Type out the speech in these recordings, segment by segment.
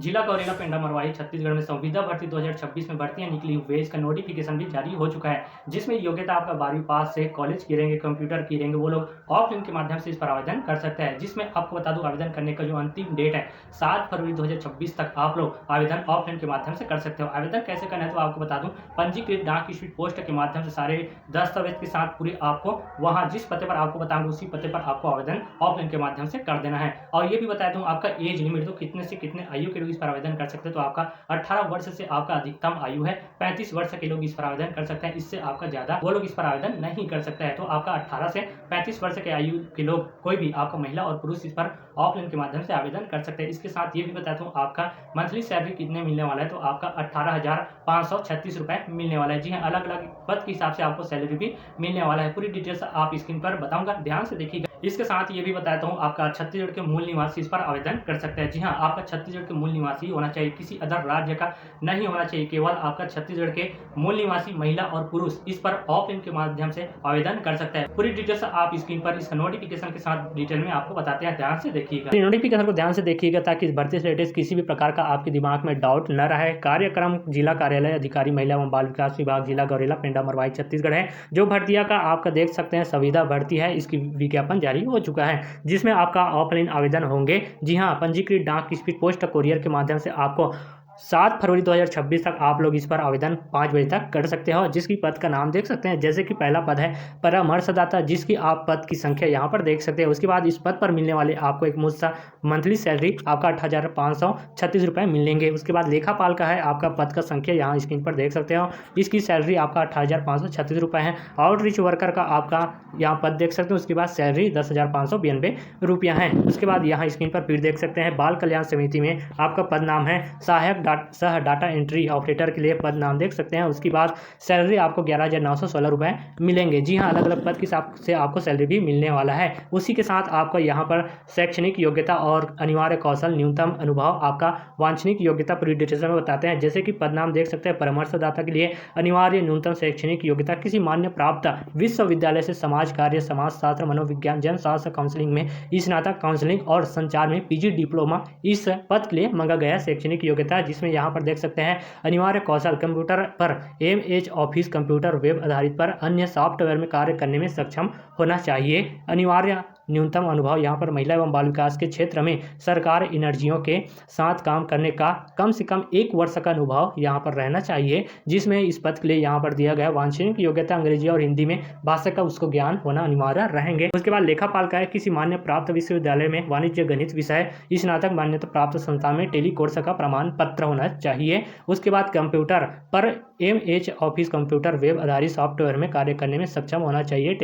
जिला गौरेला पेंड्रा मरवाही छत्तीसगढ़ में संविदा भर्ती 2026 में भर्तियां निकली हुई है। इसका नोटिफिकेशन भी जारी हो चुका है, जिसमें योग्यता आपका 12वीं पास से कॉलेज की रहेंगे, कंप्यूटर की रहेंगे, वो लोग ऑफलाइन के माध्यम से इस पर आवेदन कर सकते हैं। जिसमें आपको बता दूं, आवेदन करने का जो अंतिम डेट है 7 फरवरी 2026 तक आप लोग आवेदन ऑफलाइन के माध्यम से कर सकते हो। आवेदन कैसे करना है तो आपको बता दूं, पंजीकृत डाक स्पीड पोस्ट के माध्यम से सारे दस्तावेज के साथ पूरी आपको वहां जिस पते पर आपको बताऊंगा उसी पते पर आपको आवेदन ऑफलाइन के माध्यम से कर देना है। और ये भी बता दूं, आपका एज लिमिट तो कितने से कितने आयु के लोग इस पर आवेदन कर सकते हैं। तो आपका 18 वर्ष से आपका अधिकतम आयु है, 35 वर्ष के लोग इस पर आवेदन कर सकते हैं। इससे आपका ज्यादा वो लोग इस पर आवेदन नहीं कर सकते हैं। तो आपका 18 से 35 वर्ष के आयु के लोग कोई भी आपका महिला और पुरुष इस पर ऑफलाइन के माध्यम से आवेदन कर सकते हैं। इसके साथ ये भी बताता हूँ, आपका मंथली सैलरी कितने मिलने वाला है तो आपका 18,536 रुपए मिलने वाला है। जी हाँ, अलग अलग पद के हिसाब से आपको सैलरी भी मिलने वाला है। पूरी डिटेल्स आप स्क्रीन पर बताऊंगा, ध्यान से देखिएगा। इसके साथ ये भी बताता हूँ, आपका छत्तीसगढ़ के मूल निवासी इस पर आवेदन कर सकते हैं। जी हाँ, आपका छत्तीसगढ़ के मूल निवासी होना चाहिए, किसी अदर राज्य का नहीं होना चाहिए। केवल आपका छत्तीसगढ़ के मूल निवासी महिला और पुरुष इस पर ऑफलाइन के माध्यम से आवेदन कर सकते हैं। पूरी डिटेल्स आप स्क्रीन पर इसका नोटिफिकेशन के साथ डिटेल में आपको बताते हैं, ध्यान से देखिएगा। नोटिफिकेशन को ध्यान से देखिएगा ताकि इस भर्ती से रिलेटेड किसी भी प्रकार का आपके दिमाग में डाउट न रहे। कार्यक्रम जिला कार्यालय अधिकारी महिला एवं बाल विकास विभाग, जिला गौरेला पेंड्रा मरवाही छत्तीसगढ़ है। जो भर्तियां का आपका देख सकते हैं संविदा भर्ती है, इसकी विज्ञापन जारी हो चुका है, जिसमें आपका ऑफलाइन आवेदन होंगे। जी हाँ, पंजीकृत डाक स्पीड पोस्ट कोरियर के माध्यम से आपको 7 फरवरी 2026 तक आप लोग इस पर आवेदन 5 बजे तक कर सकते हो। जिसकी पद का नाम देख सकते हैं, जैसे कि पहला पद है परामर्शदाता, जिसकी आप पद की संख्या यहाँ पर देख सकते हैं। उसके बाद इस पद पर मिलने वाले आपको एक मुश्त मंथली सैलरी आपका 8,536 रुपये मिलेंगे। उसके बाद लेखापाल का है, आपका पद का संख्या यहाँ स्क्रीन पर देख सकते हो, इसकी सैलरी आपका 8,536 रुपये है। आउटरीच वर्कर का आपका यहाँ पद देख सकते हो, उसके बाद सैलरी 10,592 रुपया है। उसके बाद यहाँ स्क्रीन पर फिर देख सकते हैं, बाल कल्याण समिति में आपका पद नाम है सहायक सह डाटा एंट्री ऑपरेटर के लिए पद नाम देख सकते हैं। उसके बाद सैलरी आपको 11,916 रुपये मिलेंगे। जी हाँ, अलग अलग पद के हिसाब से आपको सैलरी भी मिलने वाला है। उसी के साथ आपका यहाँ पर शैक्षणिक योग्यता और अनिवार्य कौशल, न्यूनतम अनुभव, आपका वांछनीय योग्यता पूरी डिटेल्स में बताते हैं। जैसे कि पद नाम देख सकते हैं, परामर्शदाता के लिए अनिवार्य न्यूनतम शैक्षणिक योग्यता किसी मान्य प्राप्त विश्वविद्यालय से समाज कार्य, समाज शास्त्र, मनोविज्ञान, जनशास्त्र काउंसलिंग में स्नातक, काउंसलिंग और संचार में पीजी डिप्लोमा इस पद के लिए मांगा गया शैक्षणिक योग्यता। जिसमें यहाँ पर देख सकते हैं अनिवार्य कौशल, कंप्यूटर पर एमएच ऑफिस, कंप्यूटर वेब आधारित पर अन्य सॉफ्टवेयर में कार्य करने में सक्षम होना चाहिए। अनिवार्य न्यूनतम अनुभव यहाँ पर महिला एवं बाल विकास के क्षेत्र में सरकार एनर्जियों के साथ काम करने का कम से कम 1 वर्ष का अनुभव यहाँ पर रहना चाहिए। जिसमें इस पद के लिए यहाँ पर दिया गया वांछनीय योग्यता अंग्रेजी और हिंदी में भाषा का उसको ज्ञान होना अनिवार्य रहेंगे। उसके बाद लेखापाल का है, किसी मान्य प्राप्त विश्वविद्यालय में वाणिज्य गणित विषय स्नातक मान्यता प्राप्त संस्था में टेली कोर्स का प्रमाण पत्र होना चाहिए। उसके बाद कंप्यूटर पर एमएच ऑफिस, कंप्यूटर वेब आधारित सॉफ्टवेयर में कार्य करने में सक्षम होना चाहिए।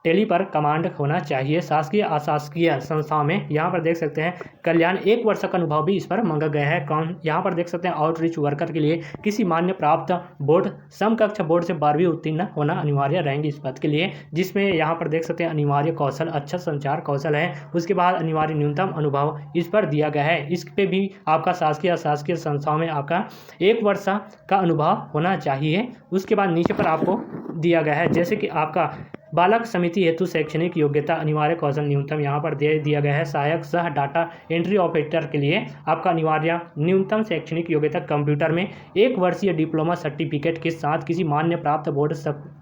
टेली पर कमांड होना चाहिए। शासकीय अशासकीय संस्थाओं में यहाँ पर देख सकते हैं कल्याण 1 वर्ष का अनुभव भी इस पर मांगा गया है। यहाँ पर देख सकते हैं आउटरीच वर्कर के लिए किसी मान्य प्राप्त बोर्ड, समकक्ष बोर्ड से 12वीं उत्तीर्ण होना अनिवार्य रहेंगे इस पद के लिए। जिसमें यहाँ पर देख सकते हैं अनिवार्य कौशल अच्छा संचार कौशल है। उसके बाद अनिवार्य न्यूनतम अनुभव इस पर दिया गया है। इस पे भी आपका शासकीय अशासकीय संस्थाओं में आपका 1 वर्ष का अनुभव होना चाहिए। उसके बाद नीचे पर आपको दिया गया है, जैसे कि आपका बालक समिति हेतु शैक्षणिक योग्यता अनिवार्य कौशल न्यूनतम यहाँ पर दे दिया गया है। सहायक सह डाटा एंट्री ऑपरेटर के लिए आपका अनिवार्य न्यूनतम शैक्षणिक योग्यता कंप्यूटर में 1 वर्षीय डिप्लोमा सर्टिफिकेट के साथ किसी मान्य प्राप्त बोर्ड,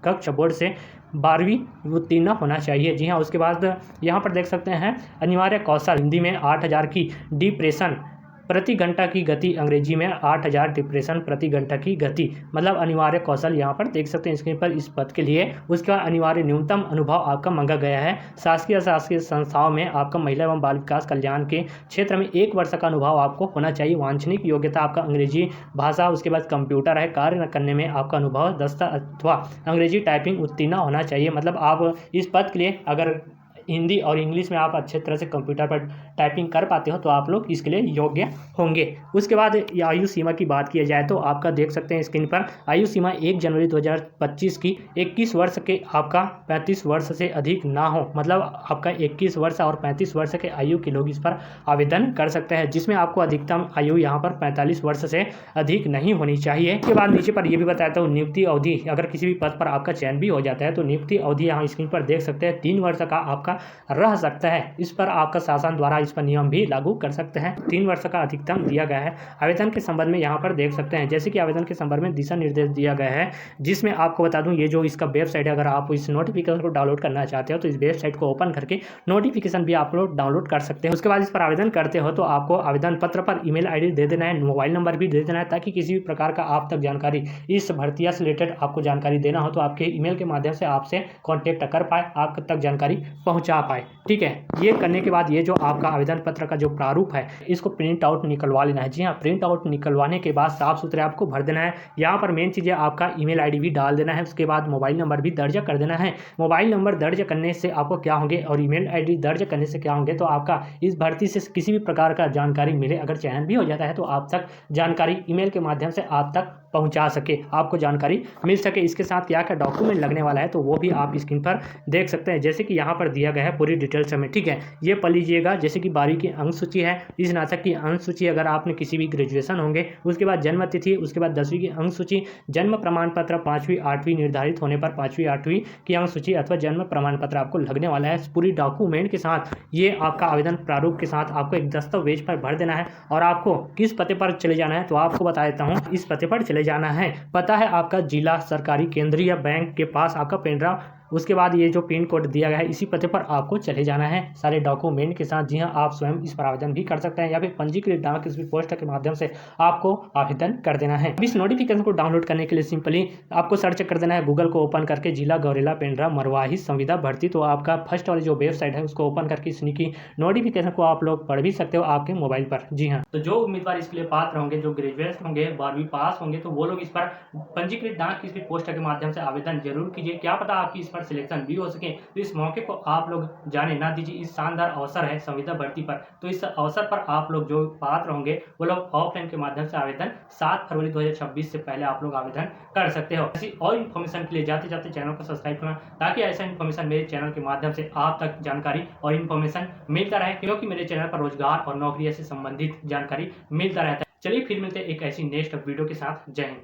कक्ष बोर्ड से 12वीं उत्तीर्ण होना चाहिए। जी हाँ, उसके बाद यहाँ पर देख सकते हैं अनिवार्य कौशल हिंदी में 8,000 की डिप्रेशन प्रति घंटा की गति, अंग्रेजी में 8,000 डिप्रेशन प्रति घंटा की गति, मतलब अनिवार्य कौशल यहाँ पर देख सकते हैं स्क्रीन पर इस पद के लिए। उसका अनिवार्य न्यूनतम अनुभव आपका मांगा गया है। शासकीय अशासकीय संस्थाओं में आपका महिला एवं बाल विकास कल्याण के क्षेत्र में 1 वर्ष का अनुभव आपको होना चाहिए। वांछनीय योग्यता आपका अंग्रेजी भाषा, उसके बाद कंप्यूटर है, कार्य करने में आपका अनुभव दस्ता अथवा अंग्रेजी टाइपिंग उत्तीर्ण होना चाहिए। मतलब आप इस पद के लिए अगर हिंदी और इंग्लिश में आप अच्छे तरह से कंप्यूटर पर टाइपिंग कर पाते हो तो आप लोग इसके लिए योग्य होंगे। उसके बाद आयु सीमा की बात किया जाए तो आपका देख सकते हैं स्क्रीन पर आयु सीमा 1 जनवरी 2025 की 21 वर्ष के आपका 35 वर्ष से अधिक ना हो, मतलब आपका 21 वर्ष और 35 वर्ष के आयु के लोग इस पर आवेदन कर सकते हैं। जिसमें आपको अधिकतम आयु यहाँ पर 45 वर्ष से अधिक नहीं होनी चाहिए। इसके बाद नीचे पर यह भी बताता हूँ नियुक्ति अवधि, अगर किसी भी पद पर आपका चयन भी हो जाता है तो नियुक्ति अवधि यहाँ स्क्रीन पर देख सकते हैं 3 वर्ष का आपका रह सकता है। इस पर आपका शासन द्वारा इस पर नियम भी लागू कर सकते हैं। 3 वर्ष का अधिकतम दिया गया है। आवेदन के संबंध में यहाँ पर देख सकते हैं, जैसे कि आवेदन के संबंध में दिशा निर्देश दिया गया है, जिसमें आपको बता दूं ये जो इसका वेबसाइट है, अगर आप इस नोटिफिकेशन को डाउनलोड करना चाहते हो तो इस वेबसाइट को ओपन करके नोटिफिकेशन भी आप लोग डाउनलोड कर सकते हैं। उसके बाद इस पर आवेदन करते हो तो आपको आवेदन पत्र पर ईमेल आईडी दे देना है, मोबाइल नंबर भी दे देना है, ताकि किसी भी प्रकार का आप तक जानकारी इस भर्तियां से रिलेटेड आपको जानकारी देना हो तो आपके ईमेल के माध्यम से आपसे कांटेक्ट कर पाए, आप तक जानकारी पहुंचा पाए। ठीक है, ये करने के बाद ये जो आपका आवेदन पत्र का जो प्रारूप है इसको प्रिंट आउट निकलवा लेना है। जी हाँ, प्रिंट आउट निकलवाने के बाद साफ सुथरे आपको भर देना है। यहाँ पर मेन चीज़ है आपका ईमेल आईडी भी डाल देना है, उसके बाद मोबाइल नंबर भी दर्ज कर देना है। मोबाइल नंबर दर्ज करने से आपको क्या होंगे और ईमेल आईडी दर्ज करने से क्या होंगे, तो आपका इस भर्ती से किसी भी प्रकार का जानकारी मिले, अगर चयन भी हो जाता है तो आप तक जानकारी ईमेल के माध्यम से आप तक पहुंचा सके, आपको जानकारी मिल सके। इसके साथ क्या क्या डॉक्यूमेंट लगने वाला है तो वो भी आप स्क्रीन पर देख सकते हैं, जैसे कि यहाँ पर दिया गया है पूरी डिटेल्स में। ठीक है, ये पढ़ लीजिएगा। जैसे कि 12वीं की अंक सूची है, इस स्नातक की अंक सूची, अगर आपने किसी भी ग्रेजुएशन होंगे, उसके बाद जन्म तिथि, उसके बाद 10वीं की अंक सूची, जन्म प्रमाण पत्र 5वीं 8वीं निर्धारित होने पर 5वीं 8वीं की अंक सूची अथवा जन्म प्रमाण पत्र आपको लगने वाला है। पूरी डॉक्यूमेंट के साथ ये आपका आवेदन प्रारूप के साथ आपको एक दस्तावेज पर भर देना है। और आपको किस पते पर चले जाना है तो आपको बता देता हूँ, इस पते पर चले जाना है। पता है आपका जिला सरकारी केंद्रीय बैंक के पास आपका पेंड्रा, उसके बाद ये जो पिन कोड दिया गया है इसी पते पर आपको चले जाना है सारे डॉक्यूमेंट के साथ। जी हाँ, आप स्वयं इस पर आवेदन भी कर सकते हैं या फिर पंजीकृत डाक किसी पोस्ट के माध्यम से आपको आवेदन कर देना है। इस नोटिफिकेशन को डाउनलोड करने के लिए सिंपली आपको सर्च कर देना है गूगल को ओपन करके, जिला गौरेला पेंड्रा मरवाही संविदा भर्ती। तो आपका फर्स्ट वाली जो वेबसाइट है उसको ओपन करके इसकी नोटिफिकेशन को आप लोग पढ़ भी सकते हो आपके मोबाइल पर। जी हाँ, तो जो उम्मीदवार इसके लिए पात्र होंगे, जो ग्रेजुएट होंगे, 12वीं पास होंगे, तो वो लोग इस पर पंजीकृत डाक किसी पोस्ट के माध्यम से आवेदन जरूर कीजिए। क्या पता आपकी इस पर सिलेक्शन भी हो सके। तो इस मौके को आप लोग जाने ना दीजिए। इस शानदार अवसर है संविदा भर्ती पर, तो इस अवसर पर आप लोग जो पात्र होंगे वो लोग ऑफलाइन के माध्यम से आवेदन 7 फरवरी 2026 से पहले आप लोग आवेदन कर सकते हो। ऐसी और इन्फॉर्मेशन के लिए जाते जाते चैनल को सब्सक्राइब करना, ताकि ऐसा इन्फॉर्मेशन मेरे चैनल के माध्यम से आप तक जानकारी और इन्फॉर्मेशन मिलता रहे, क्योंकि मेरे चैनल पर रोजगार और नौकरी से संबंधित जानकारी मिलता रहता है। चलिए फिर मिलते हैं एक ऐसी नेक्स्ट वीडियो के साथ। जय हिंद।